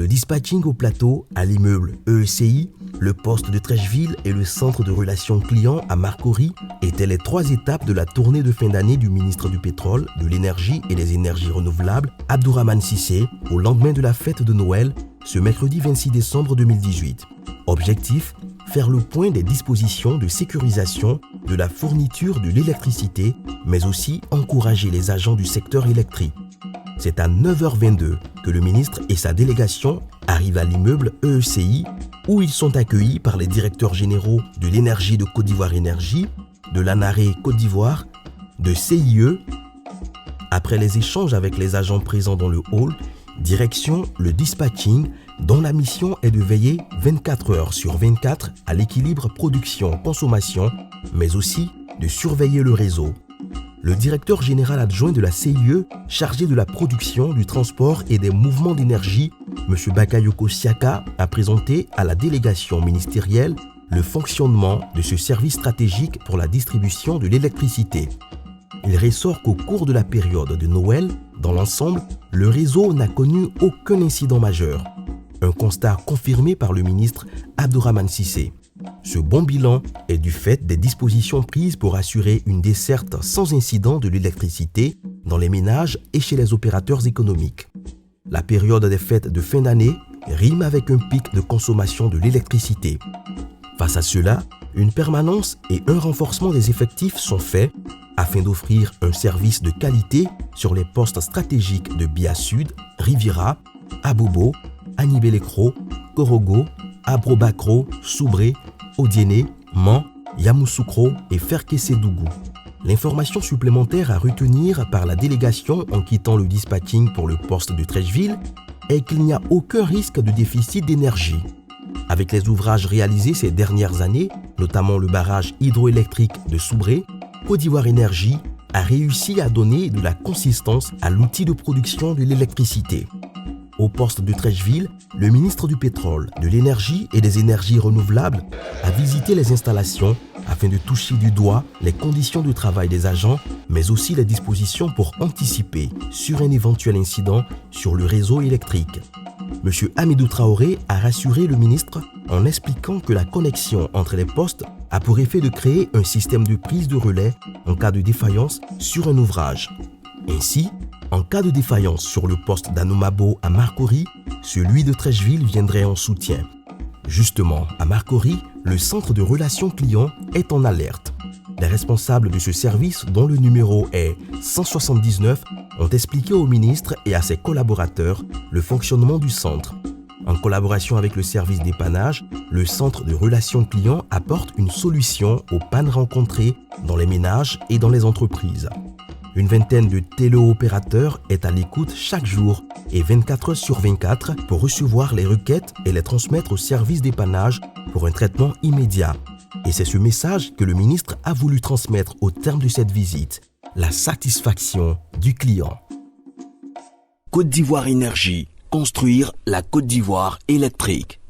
le dispatching au plateau à l'immeuble EECI, le poste de Trècheville et le centre de relations clients à Marcory étaient les 3 étapes de la tournée de fin d'année du ministre du Pétrole, de l'Énergie et des Énergies Renouvelables, Abdourahmane Cissé, au lendemain de la fête de Noël, ce mercredi 26 décembre 2018. Objectif, faire le point des dispositions de sécurisation de la fourniture de l'électricité, mais aussi encourager les agents du secteur électrique. C'est à 9h22 que le ministre et sa délégation arrivent à l'immeuble EECI où ils sont accueillis par les directeurs généraux de l'Énergie de Côte d'Ivoire Énergie, de l'ANARE Côte d'Ivoire, de CIE. Après les échanges avec les agents présents dans le hall, direction le dispatching dont la mission est de veiller 24 heures sur 24 à l'équilibre production-consommation, mais aussi de surveiller le réseau. Le directeur général adjoint de la CIE, chargé de la production, du transport et des mouvements d'énergie, M. Bakayoko Siaka, a présenté à la délégation ministérielle le fonctionnement de ce service stratégique pour la distribution de l'électricité. Il ressort qu'au cours de la période de Noël, dans l'ensemble, le réseau n'a connu aucun incident majeur. Un constat confirmé par le ministre Abdourahmane Cissé. Ce bon bilan est du fait des dispositions prises pour assurer une desserte sans incident de l'électricité dans les ménages et chez les opérateurs économiques. La période des fêtes de fin d'année rime avec un pic de consommation de l'électricité. Face à cela, une permanence et un renforcement des effectifs sont faits afin d'offrir un service de qualité sur les postes stratégiques de Bia Sud, Riviera, Abobo, Anibelekro, Korogo, Abrobakro, Soubré, Odiéné, Man, Yamoussoukro et Ferkessédougou. L'information supplémentaire à retenir par la délégation en quittant le dispatching pour le poste de Trècheville est qu'il n'y a aucun risque de déficit d'énergie. Avec les ouvrages réalisés ces dernières années, notamment le barrage hydroélectrique de Soubré, Côte d'Ivoire Énergie a réussi à donner de la consistance à l'outil de production de l'électricité. Au poste de Trècheville, le ministre du Pétrole, de l'Énergie et des Énergies Renouvelables a visité les installations afin de toucher du doigt les conditions de travail des agents, mais aussi les dispositions pour anticiper sur un éventuel incident sur le réseau électrique. M. Hamidou Traoré a rassuré le ministre en expliquant que la connexion entre les postes a pour effet de créer un système de prise de relais en cas de défaillance sur un ouvrage. Ainsi, en cas de défaillance sur le poste d'Anoumabo à Marcory, celui de Trècheville viendrait en soutien. Justement, à Marcory, le centre de relations clients est en alerte. Les responsables de ce service, dont le numéro est 179, ont expliqué au ministre et à ses collaborateurs le fonctionnement du centre. En collaboration avec le service dépannage, le centre de relations clients apporte une solution aux pannes rencontrées dans les ménages et dans les entreprises. Une vingtaine de téléopérateurs est à l'écoute chaque jour et 24 heures sur 24 pour recevoir les requêtes et les transmettre au service dépannage pour un traitement immédiat. Et c'est ce message que le ministre a voulu transmettre au terme de cette visite, la satisfaction du client. Côte d'Ivoire Énergie, construire la Côte d'Ivoire électrique.